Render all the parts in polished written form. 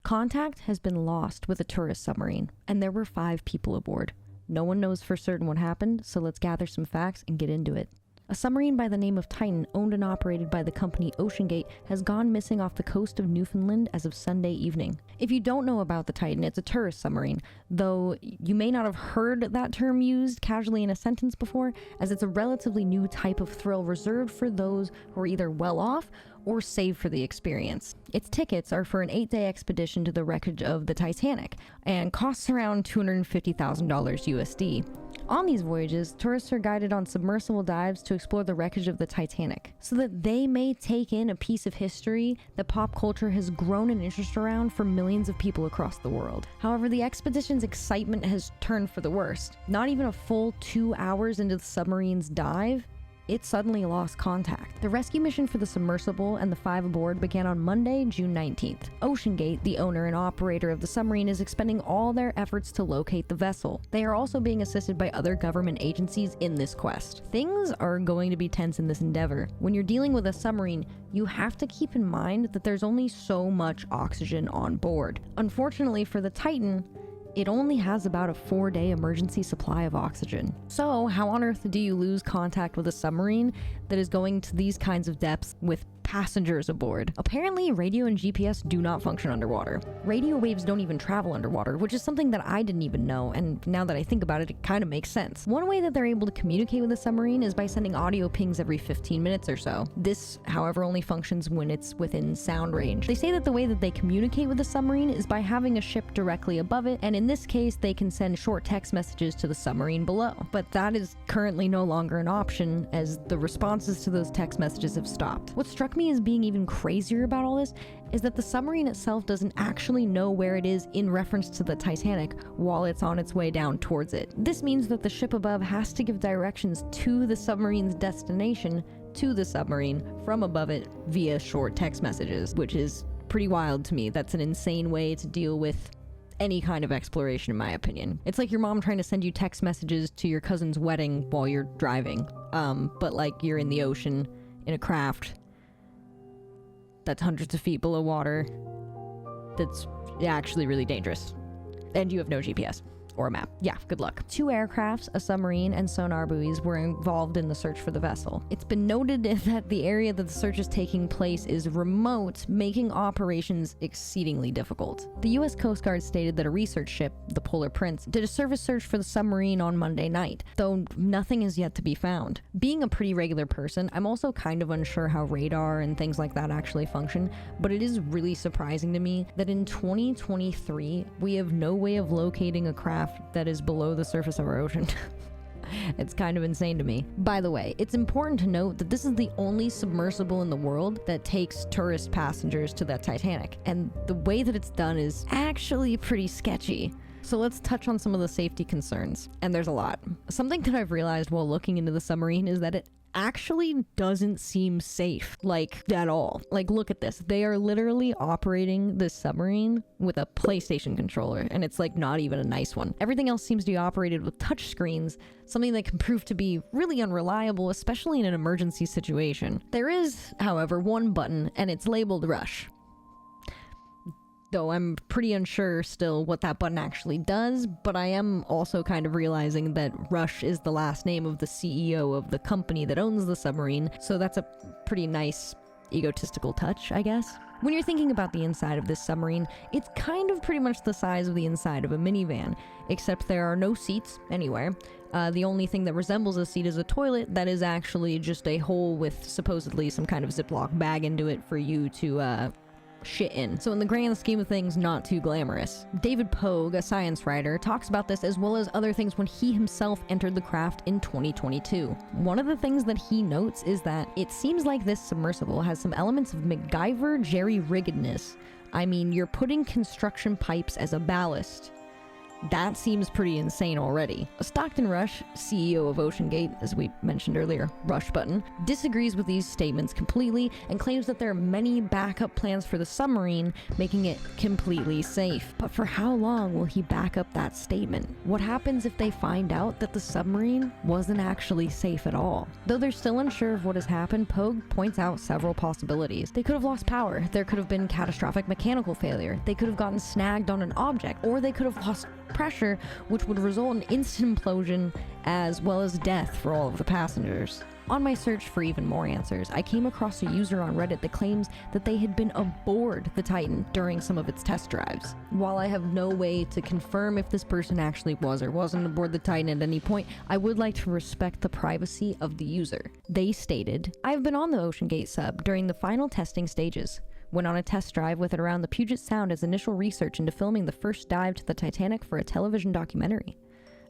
Contact has been lost with a tourist submarine, and there were 5 people aboard. No one knows for certain what happened, so let's gather some facts and get into it. A submarine by the name of Titan, owned and operated by the company OceanGate, has gone missing off the coast of Newfoundland as of Sunday evening. If you don't know about the Titan, it's a tourist submarine, though you may not have heard that term used casually in a sentence before, as it's a relatively new type of thrill reserved for those who are either well off or save for the experience. Its tickets are for an 8-day expedition to the wreckage of the Titanic, and costs around $250,000 USD. On these voyages, tourists are guided on submersible dives to explore the wreckage of the Titanic, so that they may take in a piece of history that pop culture has grown in interest around for millions of people across the world. However, the expedition's excitement has turned for the worst. Not even a full 2 hours into the submarine's dive, it suddenly lost contact. The rescue mission for the submersible and the 5 aboard began on Monday, June 19th. OceanGate, the owner and operator of the submarine, is expending all their efforts to locate the vessel. They are also being assisted by other government agencies in this quest. Things are going to be tense in this endeavor. When you're dealing with a submarine, you have to keep in mind that there's only so much oxygen on board. Unfortunately for the Titan, it only has about a 4-day emergency supply of oxygen. So how on earth do you lose contact with a submarine that is going to these kinds of depths with passengers aboard? Apparently, radio and GPS do not function underwater. Radio waves don't even travel underwater, which is something that I didn't even know, and now that I think about it, it kind of makes sense. One way that they're able to communicate with a submarine is by sending audio pings every 15 minutes or so. This, however, only functions when it's within sound range. They say that the way that they communicate with a submarine is by having a ship directly above it, and in this case, they can send short text messages to the submarine below. But that is currently no longer an option, as the responses to those text messages have stopped. What struck me as being even crazier about all this is that the submarine itself doesn't actually know where it is in reference to the Titanic while it's on its way down towards it. This means that the ship above has to give directions to the submarine's destination to the submarine from above it via short text messages, which is pretty wild to me. That's an insane way to deal with any kind of exploration, in my opinion. It's like your mom trying to send you text messages to your cousin's wedding while you're driving, but like you're in the ocean in a craft that's hundreds of feet below water that's actually really dangerous, and you have no GPS or a map. Yeah, good luck. 2 aircrafts, a submarine, and sonar buoys were involved in the search for the vessel. It's been noted that the area that the search is taking place is remote, making operations exceedingly difficult. The US Coast Guard stated that a research ship, the Polar Prince, did a surface search for the submarine on Monday night, though nothing is yet to be found. Being a pretty regular person, I'm also kind of unsure how radar and things like that actually function, but it is really surprising to me that in 2023, we have no way of locating a craft that is below the surface of our ocean. It's kind of insane to me. By the way, it's important to note that this is the only submersible in the world that takes tourist passengers to the Titanic, and the way that it's done is actually pretty sketchy. So let's touch on some of the safety concerns, and there's a lot. Something that I've realized while looking into the submarine is that it actually doesn't seem safe, like, at all. Like, look at this. They are literally operating this submarine with a PlayStation controller, and it's like not even a nice one. Everything else seems to be operated with touch screens, something that can prove to be really unreliable, especially in an emergency situation. There is, however, one button, and it's labeled Rush. Though I'm pretty unsure still what that button actually does, but I am also kind of realizing that Rush is the last name of the CEO of the company that owns the submarine, so that's a pretty nice egotistical touch, I guess. When you're thinking about the inside of this submarine, it's kind of pretty much the size of the inside of a minivan, except there are no seats anywhere. The only thing that resembles a seat is a toilet that is actually just a hole with supposedly some kind of Ziploc bag into it for you to, shit in. So in the grand scheme of things, not too glamorous. David Pogue, a science writer, talks about this as well as other things when he himself entered the craft in 2022. One of the things that he notes is that it seems like this submersible has some elements of MacGyver jerry-riggedness. I mean, you're putting construction pipes as a ballast, That seems pretty insane already. Stockton Rush, CEO of OceanGate, as we mentioned earlier, Rush Button, disagrees with these statements completely and claims that there are many backup plans for the submarine, making it completely safe. But for how long will he back up that statement? What happens if they find out that the submarine wasn't actually safe at all? Though they're still unsure of what has happened, Pogue points out several possibilities. They could have lost power, there could have been catastrophic mechanical failure, they could have gotten snagged on an object, or they could have lost pressure, which would result in instant implosion as well as death for all of the passengers. On my search for even more answers, I came across a user on Reddit that claims that they had been aboard the Titan during some of its test drives. While I have no way to confirm if this person actually was or wasn't aboard the Titan at any point, I would like to respect the privacy of the user. They stated, "I've been on the OceanGate sub during the final testing stages. Went on a test drive with it around the Puget Sound as initial research into filming the first dive to the Titanic for a television documentary.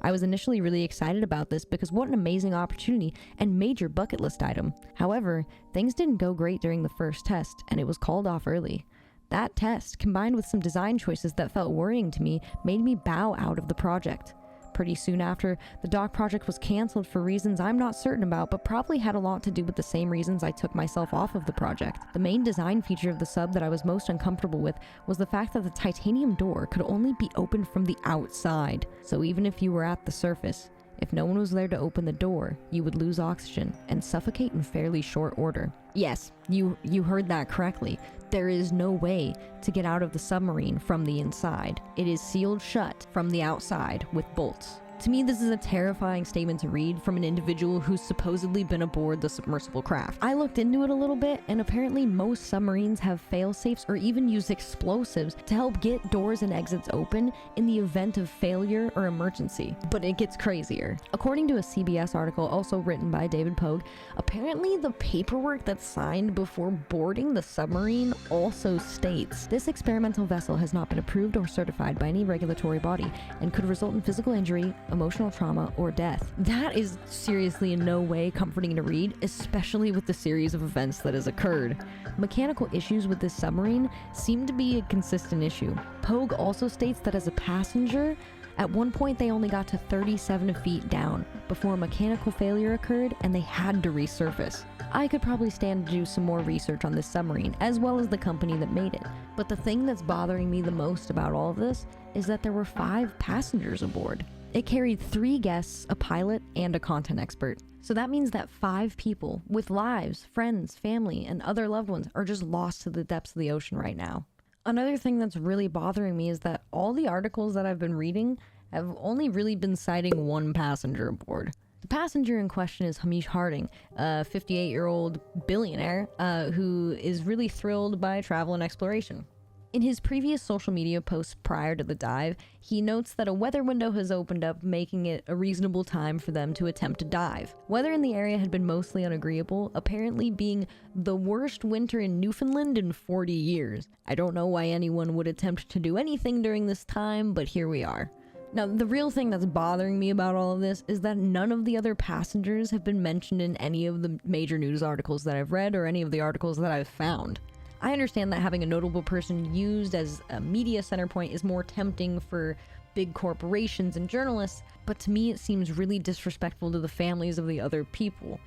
I was initially really excited about this because what an amazing opportunity and major bucket list item. However, things didn't go great during the first test and it was called off early. That test, combined with some design choices that felt worrying to me, made me bow out of the project. Pretty soon after, the dock project was cancelled for reasons I'm not certain about, but probably had a lot to do with the same reasons I took myself off of the project. The main design feature of the sub that I was most uncomfortable with was the fact that the titanium door could only be opened from the outside. So even if you were at the surface, if no one was there to open the door, you would lose oxygen and suffocate in fairly short order." Yes, you heard that correctly. There is no way to get out of the submarine from the inside. It is sealed shut from the outside with bolts. To me, this is a terrifying statement to read from an individual who's supposedly been aboard the submersible craft. I looked into it a little bit, and apparently most submarines have fail-safes or even use explosives to help get doors and exits open in the event of failure or emergency. But it gets crazier. According to a CBS article also written by David Pogue, apparently the paperwork that's signed before boarding the submarine also states, "This experimental vessel has not been approved or certified by any regulatory body and could result in physical injury, emotional trauma, or death." That is seriously in no way comforting to read, especially with the series of events that has occurred. Mechanical issues with this submarine seem to be a consistent issue. Pogue also states that as a passenger, at one point they only got to 37 feet down before a mechanical failure occurred and they had to resurface. I could probably stand to do some more research on this submarine, as well as the company that made it. But the thing that's bothering me the most about all of this is that there were 5 passengers aboard. It carried 3 guests, a pilot, and a content expert. So that means that 5 people with lives, friends, family, and other loved ones are just lost to the depths of the ocean right now. Another thing that's really bothering me is that all the articles that I've been reading have only really been citing one passenger aboard. The passenger in question is Hamish Harding, a 58-year-old billionaire who is really thrilled by travel and exploration. In his previous social media posts prior to the dive, he notes that a weather window has opened up, making it a reasonable time for them to attempt to dive. Weather in the area had been mostly unagreeable, apparently being the worst winter in Newfoundland in 40 years. I don't know why anyone would attempt to do anything during this time, but here we are. Now, the real thing that's bothering me about all of this is that none of the other passengers have been mentioned in any of the major news articles that I've read or any of the articles that I've found. I understand that having a notable person used as a media center point is more tempting for big corporations and journalists, but to me it seems really disrespectful to the families of the other people.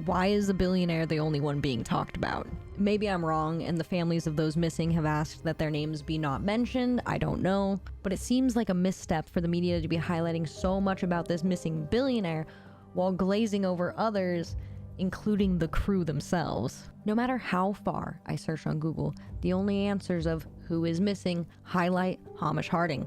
Why is a billionaire the only one being talked about? Maybe I'm wrong and the families of those missing have asked that their names be not mentioned, I don't know, but it seems like a misstep for the media to be highlighting so much about this missing billionaire while glazing over others, including the crew themselves. No matter how far I search on Google, the only answers of who is missing highlight Hamish Harding.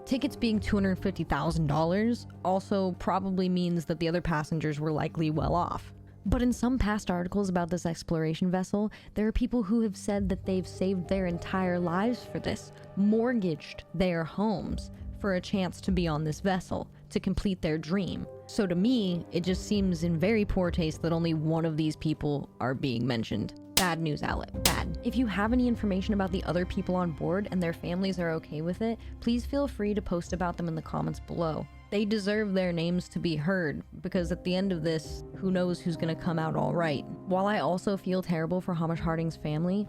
Tickets being $250,000 also probably means that the other passengers were likely well off. But in some past articles about this exploration vessel, there are people who have said that they've saved their entire lives for this, mortgaged their homes for a chance to be on this vessel, to complete their dream. So to me, it just seems in very poor taste that only one of these people are being mentioned. Bad news outlet. Bad. If you have any information about the other people on board and their families are okay with it, please feel free to post about them in the comments below. They deserve their names to be heard, because at the end of this, who knows who's gonna come out all right. While I also feel terrible for Hamish Harding's family,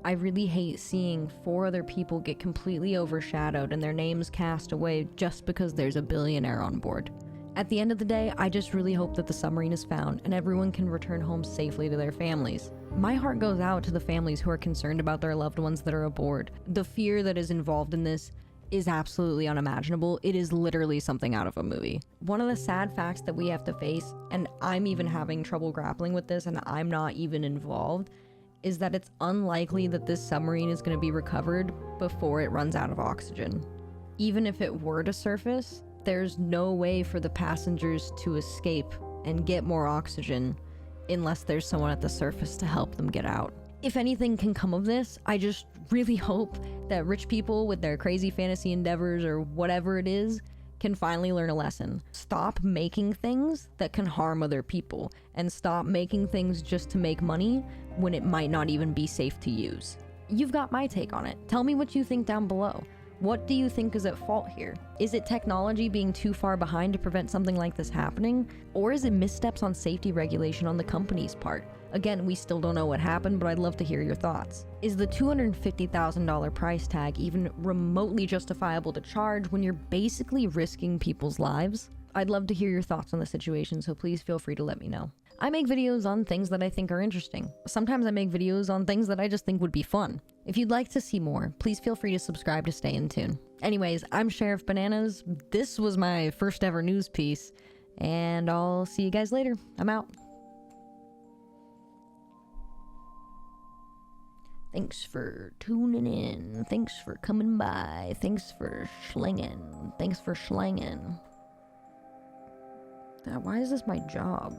I really hate seeing 4 other people get completely overshadowed and their names cast away just because there's a billionaire on board. At the end of the day, I just really hope that the submarine is found and everyone can return home safely to their families. My heart goes out to the families who are concerned about their loved ones that are aboard. The fear that is involved in this is absolutely unimaginable. It is literally something out of a movie. One of the sad facts that we have to face, and I'm even having trouble grappling with this and I'm not even involved, is that it's unlikely that this submarine is going to be recovered before it runs out of oxygen. Even if it were to surface, there's no way for the passengers to escape and get more oxygen unless there's someone at the surface to help them get out. If anything can come of this, I just really hope that rich people with their crazy fantasy endeavors or whatever it is can finally learn a lesson. Stop making things that can harm other people, and stop making things just to make money when it might not even be safe to use. You've got my take on it. Tell me what you think down below. What do you think is at fault here? Is it technology being too far behind to prevent something like this happening? Or is it missteps on safety regulation on the company's part? Again, we still don't know what happened, but I'd love to hear your thoughts. Is the $250,000 price tag even remotely justifiable to charge when you're basically risking people's lives? I'd love to hear your thoughts on the situation, so please feel free to let me know. I make videos on things that I think are interesting. Sometimes I make videos on things that I just think would be fun. If you'd like to see more, please feel free to subscribe to stay in tune. Anyways, I'm Sheriff Bananas. This was my first ever news piece, and I'll see you guys later. I'm out. Thanks for tuning in. Thanks for coming by. Thanks for slinging. Thanks for slanging. Why is this my job?